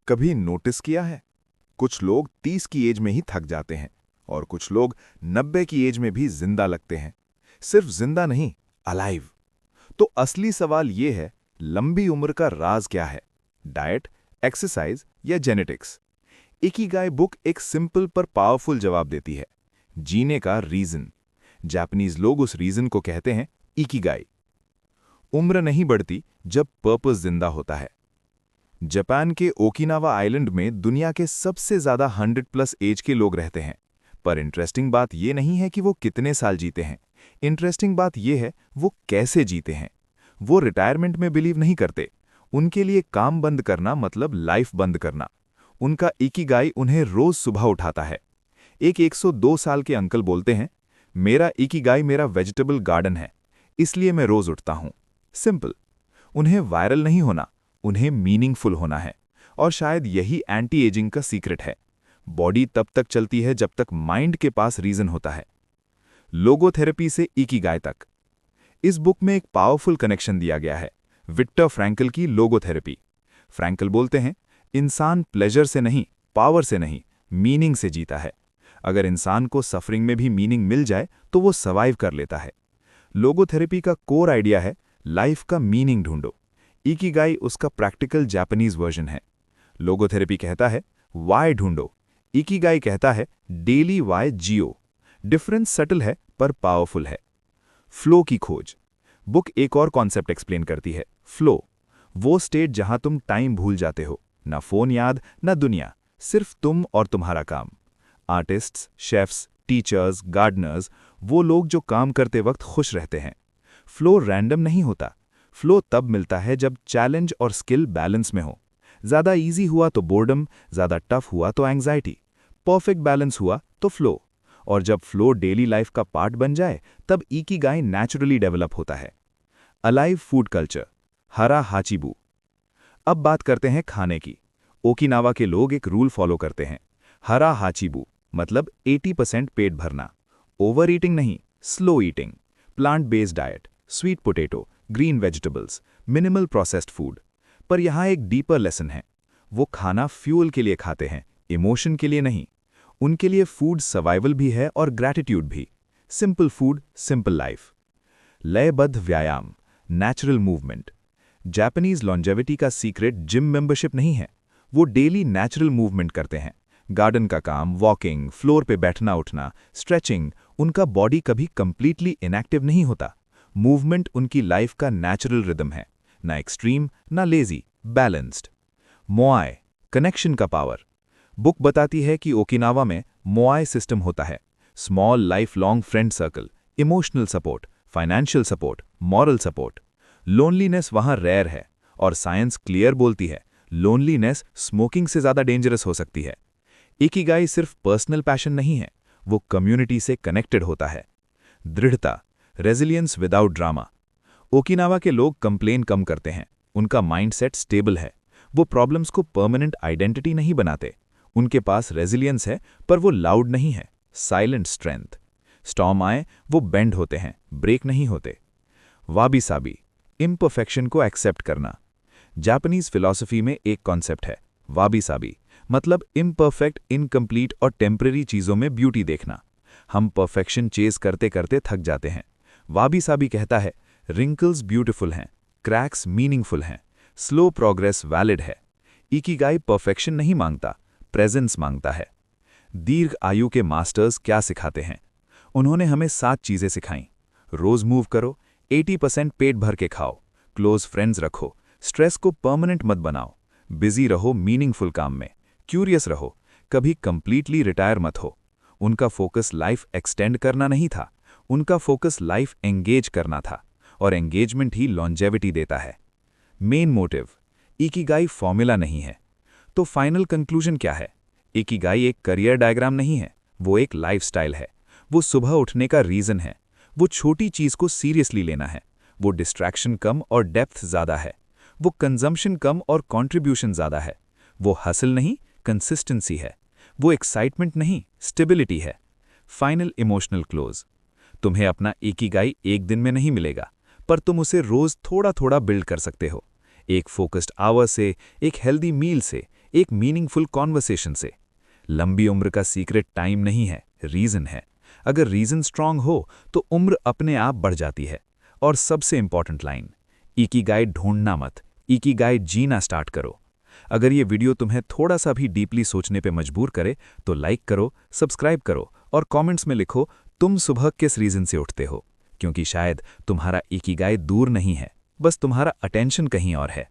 कभी नोटिस किया है, कुछ लोग 30 की एज में ही थक जाते हैं और कुछ लोग 90 की एज में भी जिंदा लगते हैं। सिर्फ जिंदा नहीं, अलाइव। तो असली सवाल ये है, लंबी उम्र का राज क्या है? डाइट, एक्सरसाइज या जेनेटिक्स? इकिगाई बुक एक सिंपल पर पावरफुल जवाब देती है। जीने का रीजन। जापानीज लोग उस रीजन को कहते हैं इकिगाई। उम्र नहीं बढ़ती जब पर्पस जिंदा होता है। जापान के ओकिनावा आइलैंड में दुनिया के सबसे ज्यादा 100+ एज के लोग रहते हैं। पर इंटरेस्टिंग बात यह नहीं है कि वो कितने साल जीते हैं। इंटरेस्टिंग बात यह है वो कैसे जीते हैं। वो रिटायरमेंट में बिलीव नहीं करते। उनके लिए काम बंद करना मतलब लाइफ बंद करना। उनका इकिगाई उन्हें रोज सुबह उठाता है। एक 102 साल के अंकल बोलते हैं, मेरा इकिगाई मेरा वेजिटेबल गार्डन है, इसलिए मैं रोज उठता हूं। सिंपल। उन्हें वायरल नहीं होना, उन्हें मीनिंगफुल होना है। और शायद यही एंटी एजिंग का सीक्रेट है। बॉडी तब तक चलती है जब तक माइंड के पास रीजन होता है। लोगोथेरेपी से इकिगाई तक। इस बुक में एक पावरफुल कनेक्शन दिया गया है, विक्टर फ्रैंकल की लोगोथेरेपी। फ्रैंकल बोलते हैं, इंसान प्लेजर से नहीं, पावर से नहीं, मीनिंग से जीता है। अगर इंसान को सफरिंग में भी मीनिंग मिल जाए तो वो सर्वाइव कर लेता है। लोगोथेरेपी का कोर आइडिया है, लाइफ का मीनिंग ढूंढो। इकिगाई उसका प्रैक्टिकल जापानीज वर्जन है। लोगोथेरेपी कहता है वाई ढूंढो, इकिगाई कहता है डेली वाई जियो। डिफरेंस सटल है पर पावरफुल है। फ्लो की खोज। बुक एक और कॉन्सेप्ट एक्सप्लेन करती है, फ्लो। वो स्टेट जहां तुम टाइम भूल जाते हो, ना फोन याद ना दुनिया, सिर्फ तुम और तुम्हारा काम। आर्टिस्ट्स, शेफ्स, टीचर्स, गार्डनर्स, वो लोग जो काम करते वक्त खुश रहते हैं। फ्लो रैंडम नहीं होता। फ्लो तब मिलता है जब चैलेंज और स्किल बैलेंस में हो। ज्यादा इजी हुआ तो बोर्डम, ज्यादा टफ हुआ तो एंग्जाइटी, परफेक्ट बैलेंस हुआ तो फ्लो। और जब फ्लो डेली लाइफ का पार्ट बन जाए तब इकिगाई नेचुरली डेवलप होता है। अलाइव फूड कल्चर, हरा हाचिबू। अब बात करते हैं खाने की। ओकिनावा के लोग एक रूल फॉलो करते हैं, हरा हाचिबू, मतलब 80% पेट भरना। ओवर ईटिंग नहीं, slow eating. Plant based diet, sweet potato, green vegetables, minimal processed food. पर यहाँ एक डीपर लेसन है। वो खाना फ्यूल के लिए खाते हैं, इमोशन के लिए नहीं। उनके लिए फूड सर्वाइवल भी है और ग्रैटिट्यूड भी। Simple food, simple life. लयबद्ध व्यायाम, नेचुरल मूवमेंट। जापानीज लॉन्जेविटी का सीक्रेट जिम मेंबरशिप नहीं है। वो डेली नेचुरल मूवमेंट करते हैं। गार्डन का काम, वॉकिंग, फ्लोर पे बैठना उठना, स्ट्रेचिंग। उनका बॉडी कभी कंप्लीटली इनएक्टिव नहीं होता। मूवमेंट उनकी लाइफ का नेचुरल रिदम है, ना एक्सट्रीम ना लेजी, बैलेंस्ड। मोआई, कनेक्शन का पावर। बुक बताती है कि ओकिनावा में मोआई सिस्टम होता है, small life long friend circle, emotional support, financial support, moral support. Loneliness वहां रेयर है और साइंस क्लियर बोलती है लोनलीनेस स्मोकिंग से ज्यादा डेंजरस हो सकती है। इकिगाई सिर्फ पर्सनल पैशन नहीं है, वो कम्युनिटी से कनेक्टेड होता है। दृढ़ता, रेजिलियंस विदाउट ड्रामा। ओकिनावा के लोग कंप्लेन कम करते हैं, उनका माइंडसेट स्टेबल है। वो प्रॉब्लम्स को परमानेंट आइडेंटिटी नहीं बनाते। उनके पास रेजिलियंस है पर वो लाउड नहीं है, साइलेंट स्ट्रेंथ। स्टॉर्म आए वो बेंड होते हैं, ब्रेक नहीं होते। वाबी साबी, इम्परफेक्शन को एक्सेप्ट करना। जापानीज फिलॉसफी में एक कॉन्सेप्ट है, वाबी साबी, मतलब इम्परफेक्ट, इनकम्प्लीट और टेम्परेरी चीजों में ब्यूटी देखना। हम परफेक्शन चेज करते करते थक जाते हैं। वाबी साबी कहता है रिंकल्स ब्यूटीफुल हैं, क्रैक्स मीनिंगफुल हैं, स्लो प्रोग्रेस वैलिड है। इकिगाई परफेक्शन नहीं मांगता, प्रेजेंस मांगता है। दीर्घ आयु के मास्टर्स क्या सिखाते हैं? उन्होंने हमें 7 चीजें सिखाई। रोज मूव करो, 80% पेट भर के खाओ, क्लोज फ्रेंड्स रखो, स्ट्रेस को परमानेंट मत बनाओ, बिजी रहो मीनिंगफुल काम में, क्यूरियस रहो, कभी कंप्लीटली रिटायर मत हो। उनका फोकस लाइफ एक्सटेंड करना नहीं था, उनका फोकस लाइफ एंगेज करना था, और एंगेजमेंट ही लॉन्जेविटी देता है। मेन मोटिव, इकिगाई फॉर्मूला नहीं है। तो फाइनल कंक्लूजन क्या है? इकिगाई एक करियर डायग्राम नहीं है, वो एक लाइफस्टाइल है। वो सुबह उठने का रीजन है। वो छोटी चीज को सीरियसली लेना है। वो डिस्ट्रैक्शन कम और डेप्थ ज्यादा है। वो कंजम्पशन कम और कंट्रीब्यूशन ज्यादा है। वो हसल नहीं, कंसिस्टेंसी है। वो एक्साइटमेंट नहीं, स्टेबिलिटी है। Final emotional close. तुम्हें अपना इकिगाई एक दिन में नहीं मिलेगा, पर तुम उसे रोज थोड़ा थोड़ा बिल्ड कर सकते हो। एक फोकस्ड आवर से, एक हेल्दी मील से, एक मीनिंगफुल कॉन्वर्सेशन से। लंबी उम्र का सीक्रेट टाइम नहीं है, रीजन है। अगर रीजन स्ट्रांग हो तो उम्र अपने आप बढ़ जाती है। और सबसे इंपॉर्टेंट लाइन, इकिगाई ढूंढना मत, इकिगाई जीना स्टार्ट करो। अगर ये वीडियो तुम्हें थोड़ा सा भी डीपली सोचने पे मजबूर करे तो लाइक करो, सब्सक्राइब करो और कमेंट्स में लिखो तुम सुबह किस रीजन से उठते हो, क्योंकि शायद तुम्हारा इकिगाई दूर नहीं है, बस तुम्हारा अटेंशन कहीं और है।